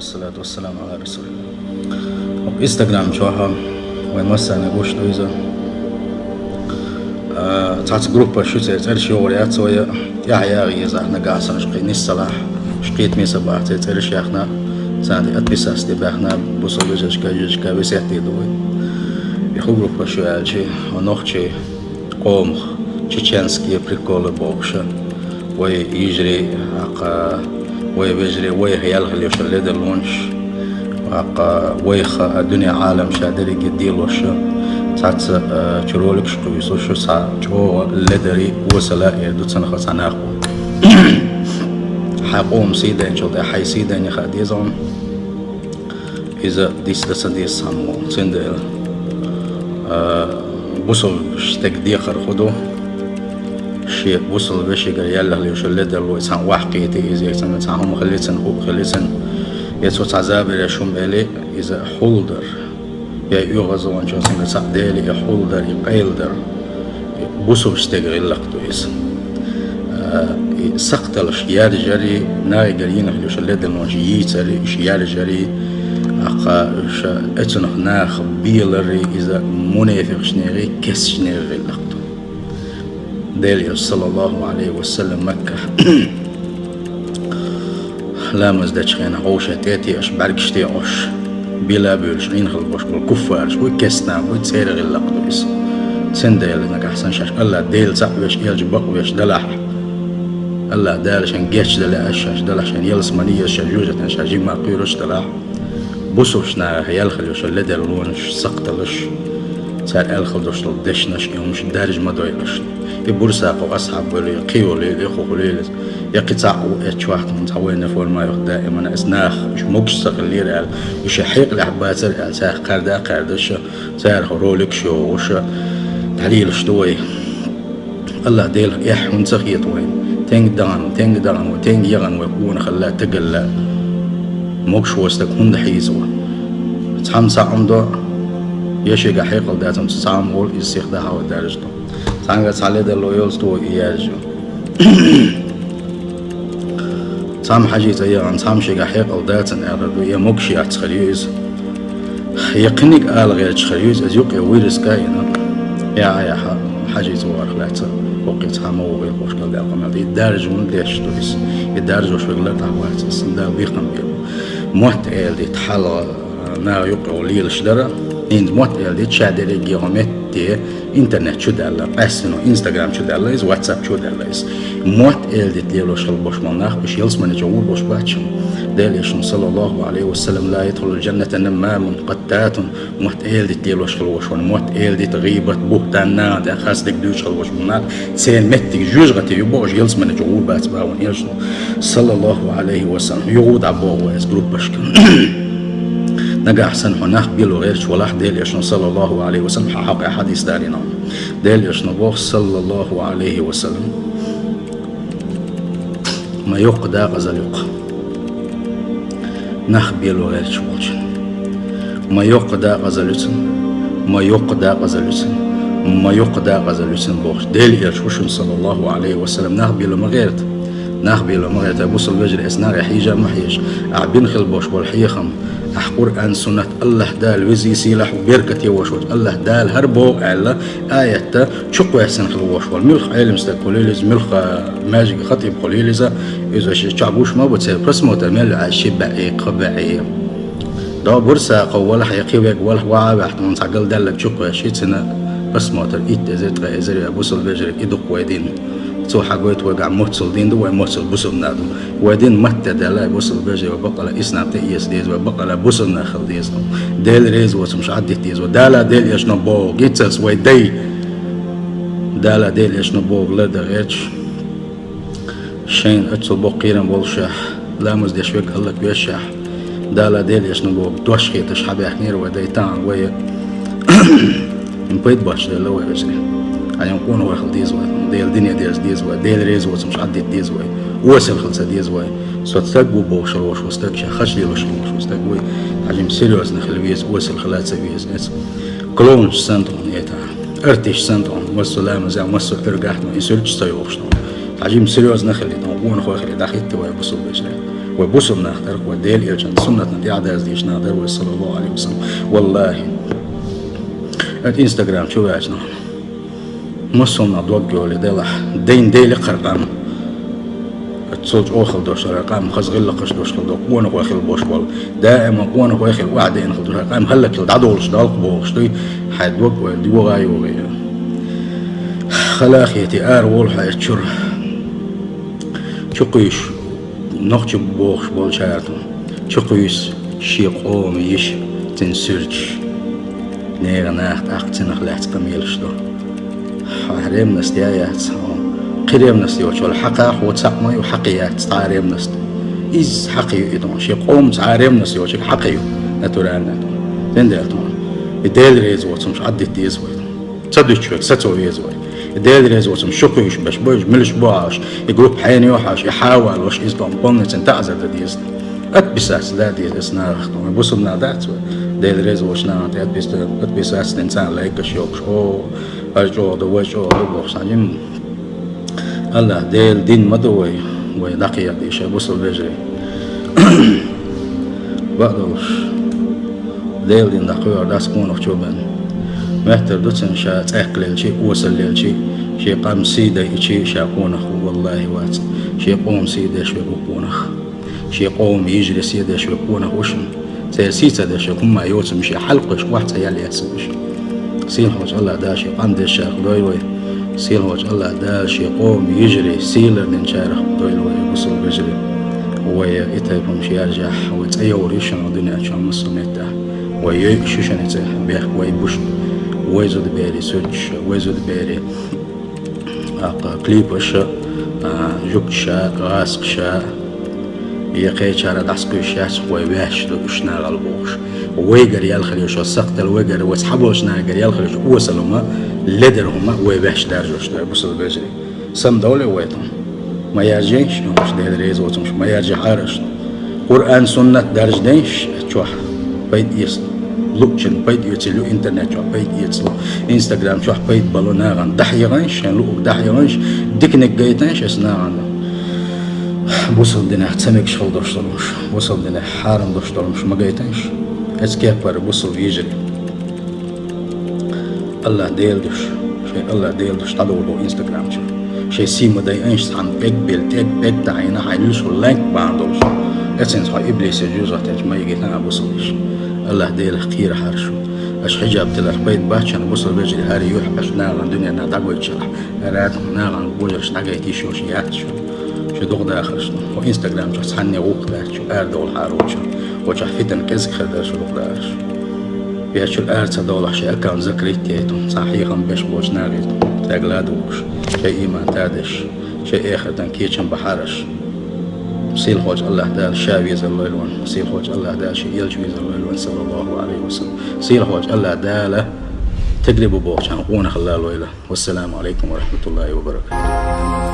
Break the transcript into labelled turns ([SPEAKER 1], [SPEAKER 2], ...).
[SPEAKER 1] والصلاة والسلام على رسول الله. بإنستغرام شوها وين مسنا قوش دويزا تعت جروب شو ترشي وريات سويا يا غيزا احنا قاعسنا شقيني الصلاح شقيت مي صباح ترشي احنا ساندي اتبساس دي باحنا بوصل جشكا بسيحتي دوي يخو جروب شو يالجي ونوخشي قوم تشيتشنسكي بريكول بوكشا ويجري عقا ويجري ويهيالغ اللي وش اللي دلونش عقا ويخ الدنيا عالم شادري جديل وشا ساعت ترولك شقوي سوشو ساعت جو اللي وصلا يدو تسنخ سناخو حقوم سيدان شو ده حي سيدان يخاديزون إذا ديس دسنديس سامو سندل بوصل شتك ديخر خدو شيء وصل بشي قال يلا اللي وش اللي دلو يسان وحقيتي إذا يسان هم خليتن هو خليتن يسوع عذاب يشوم إلي إذا حولدر يا يغزون شو سنة سعدالي يا حولدر يقيلدر بوصل شتغل لقطو يس سقطلش يارجري ناي قالين اللي وش اللي دلو ييتري يارجري أقا اتنخ ناخ بيلري إذا منافق شنيري كس شنيري لقطو ديلي صلى الله عليه وسلم مكة لا مزدش خينا عوشة تاتي أش بركشتي عوش بلا بيلش غين خلبوش بالكفار شوي كسنا وي تسير غير لقدويس سن ديل إنك أحسن شاش الله ديل سعويش يلج بقويش دلح الله دال شان جيش دلح شاش دلح شان يلس منية شجوجة شاجي ما قيروش دلح بوسوشنا يلخلوش اللي دلونش سقطلش سار الخلدوش دشنش يومش دارج ما دويلش يبورسا قو أصحاب ولي قيو لي إخو لي يقطع واتشواحت من تعوين فول ما يخ دائما اسناخ مش مقصق اللي رال يشحيق العبات سار قردا قردش سار خرولك شو وش تعليل شتوي الله ديل يح ونسخيت وين تنج دان وتنج يغن ويكون خلا تقل مقش وستك هند حيزوا تحم سعمدو يشيق حيقل داتم تسعم ول يستخدها ودارجتو سانغا سالي دلو يلستو إياجو سام حاجي تيان سام شيء حيقل داتن أغلب يا مقشي أتخريز يقنيك آل غير تخريز أزيوق يويرس كاينا يا حاجي توار خلاص وقت هامو ويقوش كل القمة دي دارجون ليش تويس يدارجوا شو غلط هوايت السندال بيقم بيلو موت إل دي تحل نا يقع ليل شدرة إن موت إل دي تشادري جيومت دي إنترنت شو دالله أسنو إنستغرام شو دالله إز واتساب شو دالله إز موت إل دي تليلو شل بوش مناخ بش يلس من جوور بوش باتشم داليشن صلى الله عليه وسلم لا يدخل الجنة نمام قتات موت إل دي تليلو شل بوش موت إل دي تغيبت بوهتان ناد خاص دك دوش شل بوش مناخ سين متك جوجغتي يبوش يلس من جوور بات باون يلشنو صلى الله عليه وسلم يغود عبوه إز جروب بشكل نجا أحسن هناك بيلو غيرش ولا ديل يشنو صلى الله عليه وسلم حق حديث دارنا ديل يشنو بوخ صلى الله عليه وسلم ما يقدى غزل يق نخ بيلو غيرش والجن ما يقدى غزل يسن ما يقدى غزل يسن ما يقدى غزل يسن بوخ ديل يشوشن صلى الله عليه وسلم نخ بيلو مغيرت نخ بيلو مغيرت أبوصل بجري أسنار حيجا محيش أعبين خلبوش والحيخم أحقر أن سنة الله دال وزي سيلح وبركة يوشوت الله دال هربو على آية شقوا أحسن خلوش والملخ علم استقليلز ملخ ماجي خطيب قليلزا إذا شعبوش ما بتصير برسمو تمل عشي بعيق بعيق دا برسا قوال حيقي ويقوال وعاب احتمال تعقل دالك شقوا شيء سنة برسمو ترقيت زيت غيزري أبوصل بجري إدوك ويدين تو حقويت وقع موصل دين دو موصل بوصل نادو ودين متى دلا بوصل بجي وبقى إسنا تيس ديز وبقى بوصل ناخل ديز ديل ريز وسمش عدي ديز ودالا ديل يشنو بوغ يتس ويدي دالا ديل يشنو بوغ لدا غيرش شين اتسو بوقيرن بولشح لامز ديش ويك الله بيشح دالا ديل يشنو بوغ دوش خيط شحبي حنير وديتان وي مبيت باش دلا ويجري أيام كونه واخد ديز واي ديل دنيا ديز واي ديل ريز وسمش عدي ديز واي وصل خلصة ديز واي صوت تقبو بوش الوش وستك خش لي وش وستك واي حجم سيريوس نخل بيز وصل خلات سبيز ناس كلونش سنتون يتا ارتش سنتون والسلام زي وصل ترجعت ما يسولش سيوش حجم سيريوس نخل يتون كونه واخد داخل تواي بصل بيجري وبوسم ناختر وديل يجن سنة الإعداد ديش ناختر صلى الله عليه وسلم والله الانستغرام شو عشنا مصلنا دوجو لدلح دين ديلي قرقام تصوج أوخل دوش رقام خزغل لقش دوش خل قونا واخل بوش بول دائما قونا واخل وعدين خل دوش رقام هلك العدولش دالق بوش دوي حد وق ودي وغاي وغاي خلاخيتي آر وول حيت شر شقيش نقش بوخش بول شارتو شقيس شي قوم يش تنسرج نيغ ناخت أقتنخ لحت قميلش دو حريم نستيايات قريم نستي وشول حقاق وتسقمي وحقيات تعاريم نست إز حقيو إدون شي قوم تعاريم نستي وشي حقيو نتوران تندرتون الديل ريز وتمش عدي تيز ويد تصدق شوك ستو يز ويد الديل ريز وتم شقيش باش بوج ملش بواش يقول حيني وحاش يحاول واش إزدون بونت انتعزر ديز أتبساس لا ديز اسناختون بوصلنا دات ديل ريز وشنا أتبساس الإنسان لايك شوكش أو أجود وجود وبوخسانين الله ديل دين مدوي ودقيق ديش بوصل بجري بعدوش ديل دين دقيق داس كونو شوبان مهتر دوتن شا تأكل شيء وصل شيء قام سيدا شيء شاقونه والله وات شيء قوم سيدا شو يقونه شيء قوم يجري سيدا شو يقونه وشن سيسيتا دا شو كم يوتم شيء حلقش واحد سيالي يحسبش سين هوج الله دا شيء قام دا شاق دوي سيل هوج الله دا شيء قوم يجري سيلر نشارخ دوي وصل بجري ويتايبهم شيء يرجع ويتأيوريشن ودنيا شو مصنيته ويشوشن يتايح بيخ ويبوش ويزود بيري سوتش ويزود بيري كليبش جوكشا غاسكشا يقيتشارا داسكوشاس ويباش دوشنا غالبوش ويقر يالخليوش وسقتل ويقر واسحبوش ناقر يالخليوش وصلهما لدرهما ويباش دارجوش بوصل بجري سم دولة ويتهم ما يرجعش مش دير ريز وتمش ما يرجع عارش قرآن سنة درج دينش تشوح بيت يسل لوكشن بيت يتلو انترنت شو بيت يتلو انستغرام شو بيت بالوناغن دحيغنش لو دحيغنش ديكنك جايتنش اسناغن وصل دنا تسمك شغل دوشتلمش وصل دنا حارم دوشتلمش ما جايتنش اسكيك بار وصل يجري الله ديلدش شيء الله ديلدش تدور انستغرام شيء سيما داي انش عن بيك بيلتك بيك دعينا حيلوش واللانك باندوش اسنس هاي ابليس يجوز تاج ما يجي لنا بوصلش الله ديل خير حرشو اش حجاب تلح بيت باتش انا بوصل بجري هاري يوح باش ناغن دنيا نعتقوي تشرح رات ناغن بوجرش نعقايتي شوشيات شو دوغ داخل شنو وانستغرام شو صحني وقت شو اردول حاروش وجح فتن كزك خدر شو دوغ داش بيا شو الارت دول شي اكاونت ذكريتيتو صحيحا باش بوش ناغيتو تاغلادوش شي ايمان تادش شي اخر تنكيتشن بحارش سيل خوج الله دال شابي زلوا الون سيل خوج الله دال شي يلجوي زلوا الون صلى الله عليه وسلم سيل خوج الله دال تقلب بوش عن قونا خلال ويله والسلام عليكم ورحمة الله وبركاته.